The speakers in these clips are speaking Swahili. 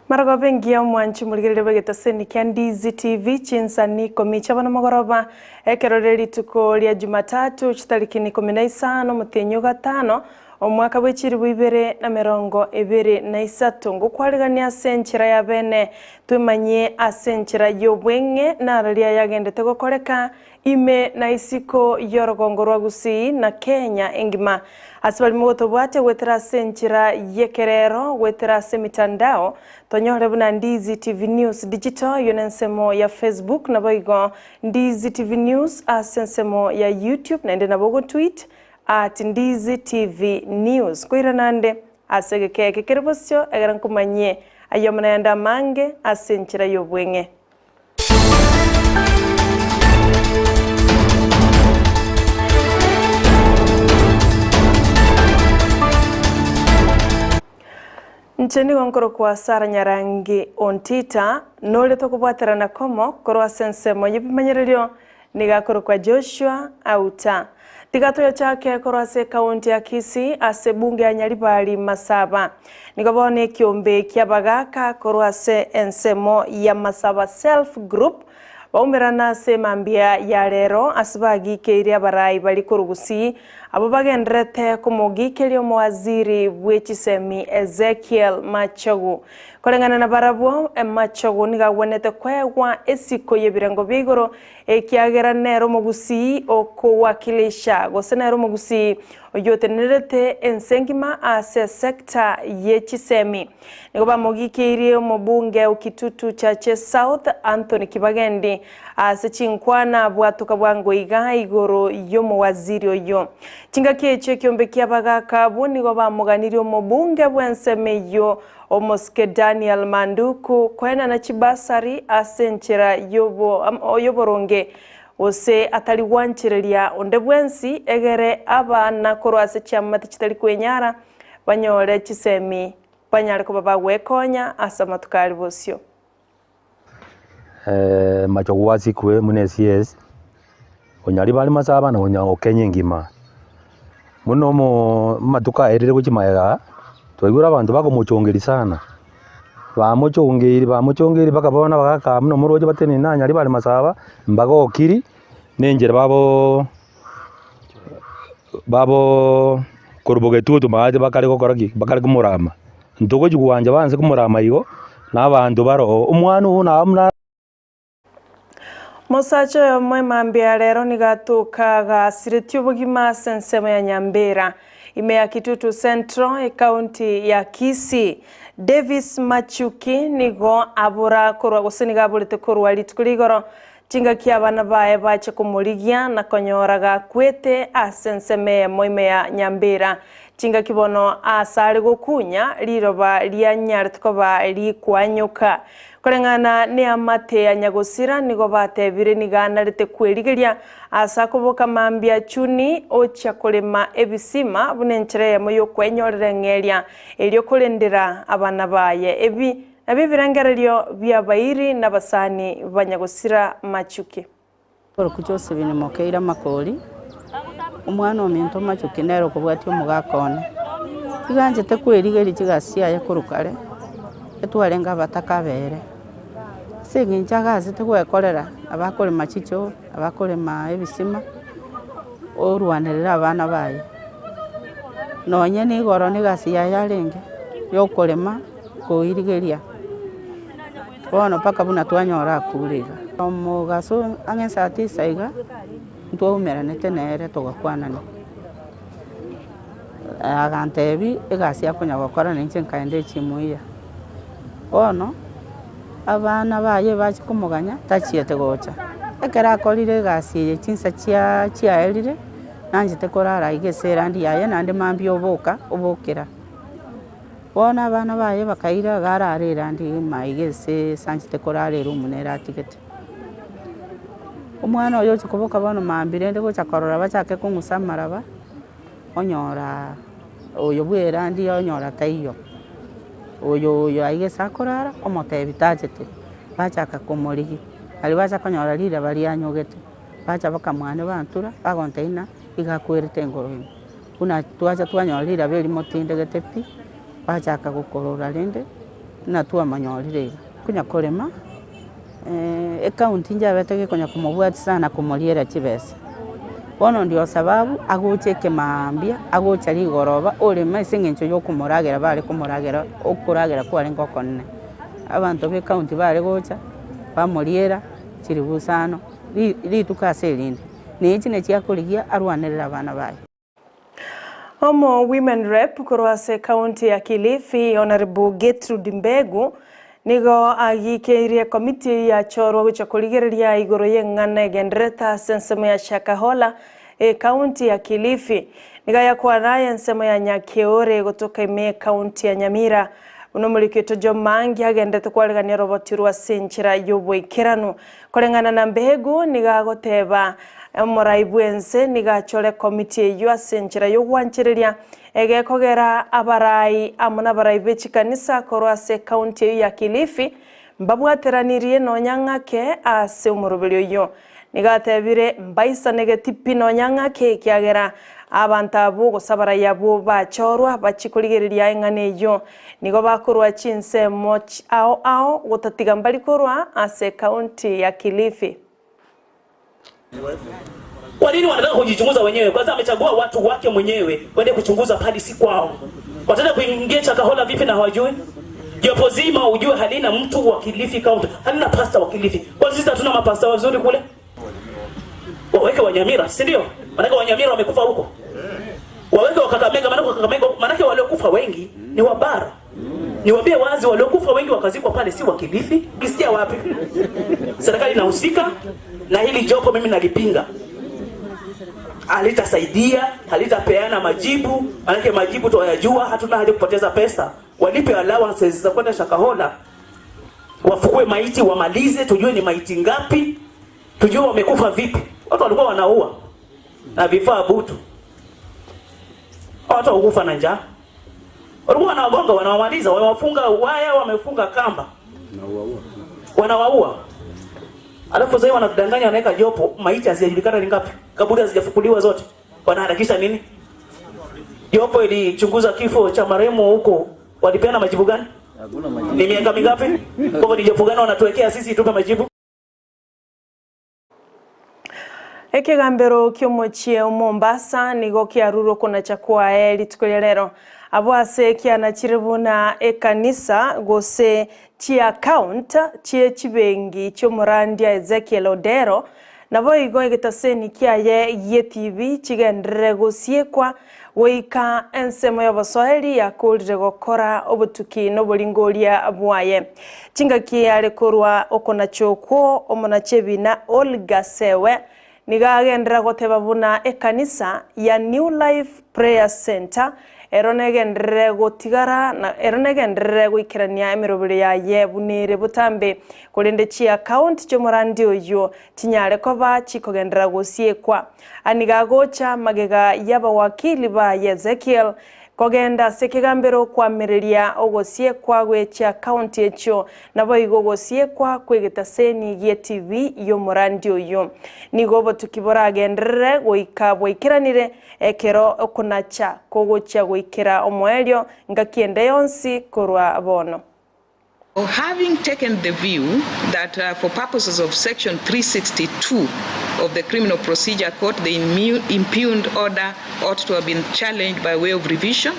Marago bengia mwanchi muligirire bagetaseni kya Ndizi TV Chinsa Ikomi chabana magoroba ekeroreri tuko lya Jumatatu chitariki 15 mutenyo gatano omwaka bw'ekiri 2023 ngukwarigania asenchira ya bene twimanye asenchira y'obwenge nararia yagendete gukoreka ime na isiko y'orugongo rwa Gusii na Kenya engima asibali mugoto bwate gwetera asenchira yekerero gwetera semitandao tonyore buna Ndizi TV News Digital yonensemo ya Facebook na boigo Ndizi TV News asensemo ya YouTube na ende na bogo tweet at Ndizi TV News kwira nande asegeke keribosyo egarankumanye ayomana yanda mange asenchira y'obwenge. Ncheni gonkoro kwa Sara Nyarangi Ontita nole tokubwatera na komo korwa sensemo yibimanyerero nigakoro kwa Joshua Auta tigatoya chake korwa se kaunti ya Kisii ase bunge ya Nyaribali Masaba nikabone kiombe kyabagaka korwa se ensemo ya Masaba self group baumerana se mambia ya rero asibagike iri abarai bali Gusii abo bagendrete kumugike waziri bw'ekisemi Ezekiel MACHOGU kolengana na barabo MACHOGU nigawonete kwegwa esiko yebirengo bigoro ekiagera nero mu Gusii okuwakilisha gosenero mu Gusii oyotenerete ensengima ase sekta y'ekisemi nigo bamugike iri omubunge ukitutu cha South Anthony Kibagendi ase chinkwana bwatuka bwango igoro yomo waziri oyo chinga keche kiombe kyabagaka bonigo bamuganiri omubunge bw'ensemeyo omoske Daniel Manduku kwena na chibasari asenchera yoboronge ose atali wanchireria onde bwensi egere abana korwase chamati chitali kwenyara banyore chisemi banyare ko BW'ENDAGERA asama tukali bosyo MACHOGU ASIKWE mune CS onyali bali Masaba na onyango Kenya ngima muno mo matuka erire kuchimayega twigura abantu bakomuchongeri sana bamuchongeri bakabona bagaka muno muroje batene nanya ali bali Masaba mbagokiri nenjera babo koruboge tutu baade bakali kokoraki bakali kumurama ntogo jugwanja banze kumurama igo nabantu baro umwana na amna Mosacho ya mwemambia rero nigatuka gasiriti ubugima sensemo ya Nyambera ime ya Kitutu Central county ya Kisii Davis Machuki nigo abura korwa guseniga burite korwa litkuligoro chinga kyabana bae bache kumuligia na konyoraga kwete asenseme moime ya Nyambera chinga kibono asari gokunya liroba lya nyartkoba likwanyuka kolengana ne amate ya Nyagosira nigo batebire nigana lite kwerigeria asakoboka mambia chuni ocha kolema ebisima bunenchere moyo kwenyorere ngeria elyo kolendera abana baye ebi nabibirangereryo byabairi nabasani banyagosira Machuki kuchose bine mokeira makoli umwana ominto Machuki nero kubwatyo mugakone kiganje tekwerigeria kigasia yakurukare etwarenga batakabere seginchagaze tegwekorera abakole machicho abakole ma ebisima orwanerera abana baye nonye ni goro ni gasia yarenge yokolema koirigeria bono paka buna twanyora kuriga omugaso angensa atisaiga ntwomerane tenere tugakwanana agantebi egasia kunyagokora ninche nkaende chimuya ono abana baye bachi kumuganya tachiete gocha ekera akorire gasi Chinsa chia erire nanje tekorara igesera ndi yaye nande mambio obokera bona abana baye bakaira gararira ndi maigese sanje tekorare rumunera atigete umwana oyo chikoboka bano mambire ndi gocha korora bachake kungusamaraba onyora oyo bwera ndi onyora taiyo oyo aigesa akorara omotebi tajete bachaka komorigi ali bacha konyora lira bali anyogete bacha bakamwane bantura bagonteina igakwirite ngoro kuna tuacha twanyora lira beli motinde getepi bachaka gukorora rende na tuwa manyorire kunya kolema county njabete kunya kumubwati sana kumoliera chibesa bono ndio sababu agoche kemambia agocha ligoroba ole masengencho yo kumuragera bale kumuragera okuragera kwale ngokonne abantu be county bale gocha bamoliera chiri busano litukase lindi nichi nechiakoligia arwanirira abana baye. Omo women rep kurwase county ya Kilifi Honorable Gertrude Mbegu nigo agikeirie komiti ya chorwa gucha kuligereria igoro yeng'ana gendreta sensemo ya Shakahola county ya Kilifi niga yakwa naye nsemo ya Nyakeore gutoka ime county ya Nyamira uno mulikito jomangi agendete kwaligania robotirwa senchira yobwekerano kolengana na Mbegu niga goteba Moraibwense niga chole komiti ya senchira yogwanchereria egekogera abarai amuna barai bechikanisa korwase county ya Kilifi mbabwateranirie no nyang'ake ase umurubelio yo nigatebire MTOISANEGETI pino nyang'ake kiagera abantu abo gosabara yabo bachorwa bachikoligereria eng'ane yo nigo bakorwa chinse moch ao gotatiga mbali korwa ase county ya Kilifi. Kwa nini wanataka kujichunguza wenyewe? Kwanza amechagua watu wake mwenyewe wende kuchunguza hadi si kwao. Wataka kuingia Shakahola vipi na hawajui? Jopo zima ujue halina mtu wa Kilifi county, halina pastor wa Kilifi. Kwa sisi hatuna mapasta wazuri kule. Waweke wa Nyamira, si ndio? Maana wa Nyamira wamekufa huko. Waweke wa Kakamega, maana waliokufa wengi ni wa bara. Niwaambie wazi waliokufa wengi wakazikwa pale si wa Kilifi. Kisikia wapi? Serikali inahusika na hili jopo mimi nalipinga. Halitasaidia, halitapeana majibu, manake majibu tuyajua, hatuna haja kupoteza pesa. Walipe allowances za kwenda Shakahola. Wafukue maiti wamalize, tujue ni maiti ngapi, tujue wamekufa vipi. Watu walikuwa wanaua na vifaa butu. Watu wakufa na njaa. Walikuwa wanawagonga, wanawamaliza, wamewafunga waya, wamefunga kamba. Wanawaua. Alafu sasa wanadanganya wanaweka jopo, maiti hazijulikana ni ngapi. Kaburi hazijafukuliwa zote. Wanaharakisha nini? Jopo ilichunguza kifo cha marehemu huko, walipeana majibu gani? Hakuna majibu. Ni miaka mingapi? Kwa ni jopo gani wanatuwekea sisi tupe majibu? Ekigambero kyomochie Mombasa nigo kiaruro kuna chakwa litukolero abwase kiana chiribuna ekanisa gose chi account chi chibengi chomurandia Ezekiel Odero nabo igo egetaseni kiaye ye TV chigendere gosiekwa weika ensemo y'abaswahili yakolire gokora obutuki nobulingoria bwaye chinga kiale korwa okona choko omonachebina Olga Sewe nigagendera goteba buna ekanisa ya New Life Prayer Center eronegendere gotigara na eronegendere goikerania emirobire ya yebunire butambe kolende chi account chomorandi oyo tinyare koba chikogendera gosiekwa aniga gocha magega yaba wakili ba Ezekiel kogenda sekigambero kwa mereria ogosiekwa gwechi account echo nabo igogosiekwa kwegetaseni ye TV yo morandi oyo nigobo tukibora agendere goika bwikiranire ekero okunacha kogocha goikera omwelio ngakiende yonsi korwa bono. Having taken the view that for purposes of Section 362 of the Criminal Procedure Code, the impugned order ought to have been challenged by way of revision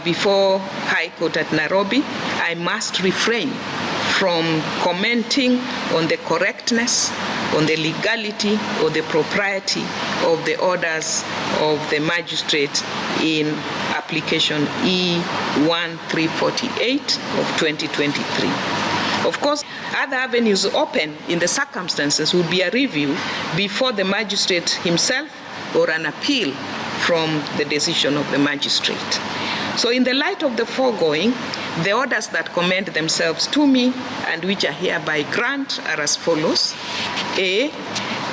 before High Court at Nairobi, I must refrain from commenting on the correctness, on the legality or the propriety of the orders of the magistrate in application E1348 of 2023. Of course, other avenues open in the circumstances would be a review before the magistrate himself or an appeal from the decision of the magistrate. So in the light of the foregoing, the orders that commend themselves to me and which I hereby grant are as follows. A,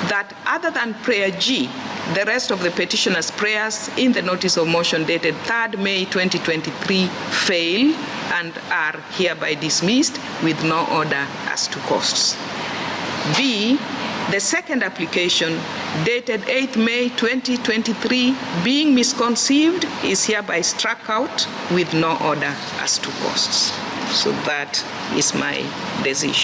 that other than prayer G, the rest of the petitioner's prayers in the notice of motion dated 3rd May 2023 fail and are hereby dismissed with no order as to costs. B, the second application dated 8th May 2023 being misconceived is hereby struck out with no order as to costs. So that is my decision.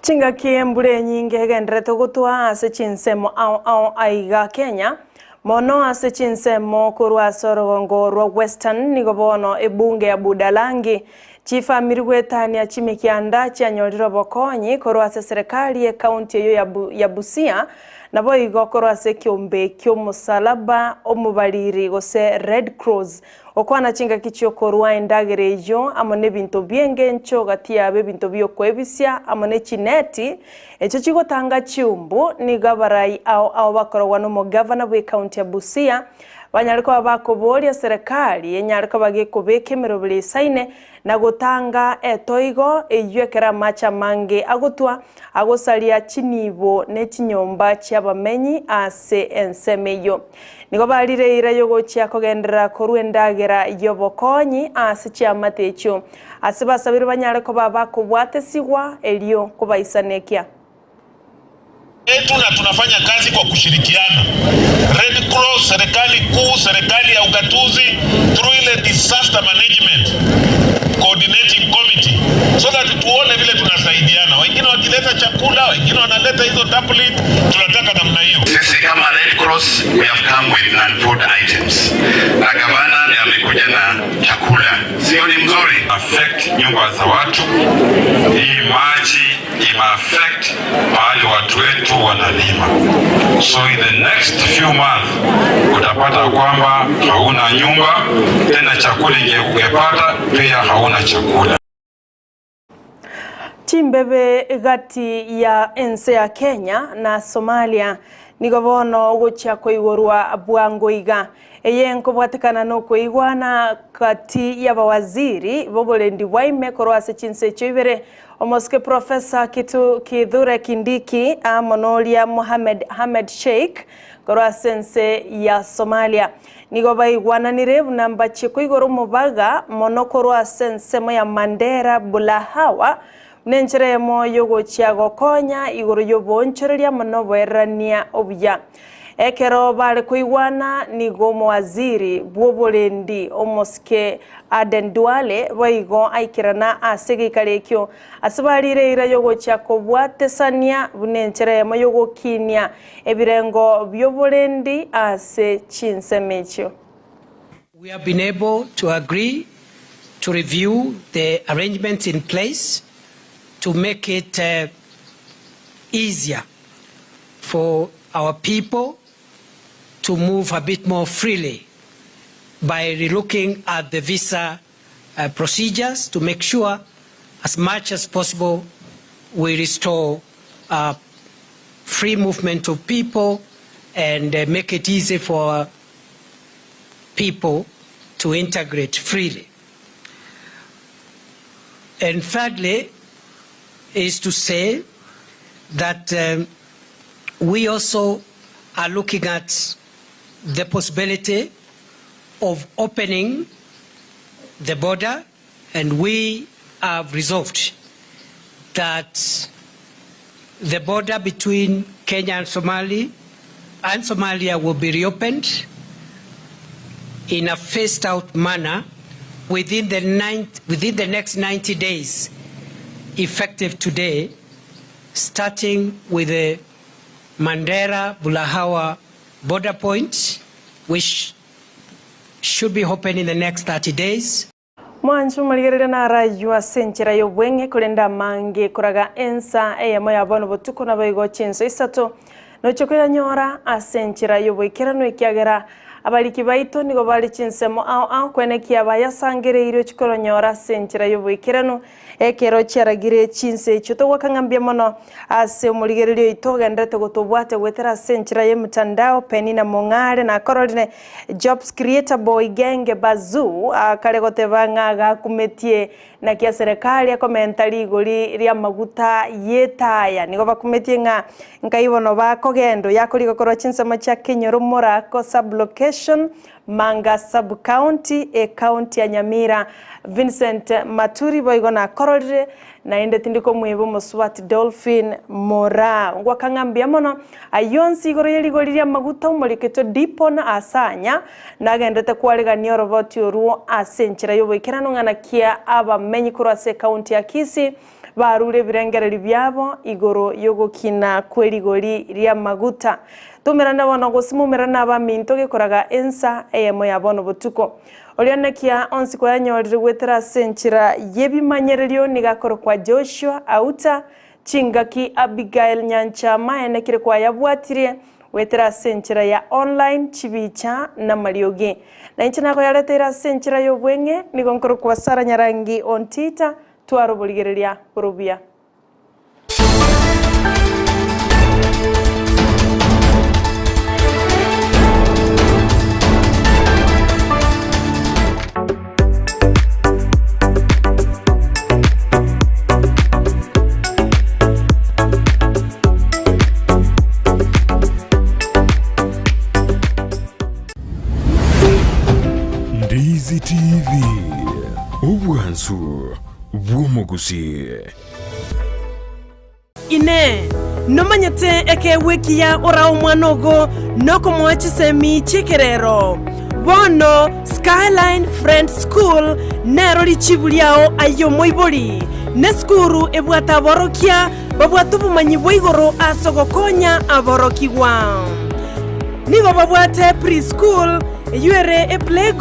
Chinga kiembure nyinge gendreto gutwa ase chinsemo au aiga Kenya mono ase chinsemo kurwa sorogongo rwa Western nigobono ebunge ya Budalangi chifa mirigwetania chimikianda chianyoriro bokonyi kurwa ase serikali ya county ya Busia nabo igokorwa ase kiombe kyomusalaba omubaliri gose Red Cross okwana chinga kichio korwa endagera ejo amone bintu byenge ncho gati yabe bintu byo kwebisya amone chineti echo chigotanga chiumbu ni gabarai au bakorwa no mo governor we county ya Busia banyaliko abakoboria serikali enyaliko bagekobeke merobili saine na gutanga etoigo eyekera macha mange agutwa agosalia chinibo ne chinyomba cyabamenyi ase ensemeyo nigo balire irayo gochya kogendera korwendagera yobokonyi ase cyamatecho ase basabira banyaliko babakobwate sigwa elio kubaisanekia yetu na tunafanya kazi kwa kushirikiana. Red Cross, serikali kuu, serikali ya ugatuzi, through ile disaster management coordinating committee, so that tuone vile tunasaidiana. Wengine wakileta chakula, wengine wanaleta hizo tablet, tunataka namna hiyo. Sisi kama Red Cross, we have come with non-food items. Na gavana amekuja na chakula. Sio ni mzuri? Affect nyumba za watu. Hii maji ima-affect pahali watu wetu wanalima. So in the next few months, utapata kwamba hauna nyumba, tena chakula ungepata pia hauna chakula. Chimbebe gati ya ense ya Kenya na Somalia nigobono gocha KOIGORWA bwangoiga eyenko bwatekana no koigwana kati ya bawaziri bobolendi waime korwase chinse chibere omoske professor Kithure Kindiki amonolia Mohamed Ahmed Sheikh korwasense ya Somalia nigo baigwana nirebu namba chikoigoro OMOBAGA mono korwasense ya Mandera Bulahawa Nenchire mo yogo chiago konya igoro yobonchereria mono berania obya ekero bale kuigwana nigo mwaziri bwobolendi omoske Aden Duale baigo aikirana asegikarekyo asibalire ira yogo chiako bwatesania bunenchere mo yogo kinya ebirengo byobolendi ase chinsemecho. We have been able to agree to review the arrangements in place to make it easier for our people to move a bit more freely by relooking at the visa procedures to make sure as much as possible we restore free movement of people and make it easy for people to integrate freely. And thirdly, is to say that we also are looking at the possibility of opening the border, and we have resolved that the border between Kenya and Somalia will be reopened in a phased out manner within the next 90 days, effective today, starting with the Mandera Bulahawa border point, which should be open in the next 30 days. Mwanchu maligerere na rajwa senchira yobwenge kulenda mange kuraga ensa eyamo yabono botuko na baigo chinso isato no choko ya nyora asenchira yobwekera no ikiagera abaliki baito nigo bali chinsemo au kwene kiaba yasangere iro chikoro nyora senchira yobwekera no ekero charagire chinse chuto wakangambia mono ase muligerere itoga ndate gotobwate wetera senchira ye mtandao penina mongare na kororine jobs creator boy genge bazu kale gotebanga kumetie na kia serikali akomentari igori ria maguta yetaya nigo bakumetie nga nkaibono bakogendo yakori gokoro chinsemo cha Kenya rumora ko sublocation Education Manga Sub-County County ya Nyamira Vincent Maturi boigona kororire na inde tindiko mwibo Muswati Dolphin Mora ngwakangambia mono ayonsi igoro yeligoriria maguta umuriketo dipona asanya nagendete kwaregania roboti oruo asenchira yoboikerano ngana kia abamenyi kurase county ya Kisii barure birengereri byabo igoro yogokina kwerigori ria maguta tumirana wana gosimumirana abaminto gekoraga ensa eyemo yabono butuko olionekia onsiko yanyorire gwetera senchira yebimanyererio nigakoro kwa Joshua Auta chingaki Abigail Nyanchama enekire kwa yabwatirie wetera senchira ya online chibicha na marioge na inchina ko yaletera senchira yobwenge nigonkoro kwa Sara Nyarangi Ontita twaroboligereria porobia Ndizi TV Obwansu Gusii ine nomanyete eke wiki ya ora umwanogo noko mwachisemi chikerero bono Skyline Friends School nero lichibuliao ayomo iboli ne skuru ebwata borokia babwatu bumanyi bwigoro asogokonya aborokiwa nigo babwate preschool yuere e playgroup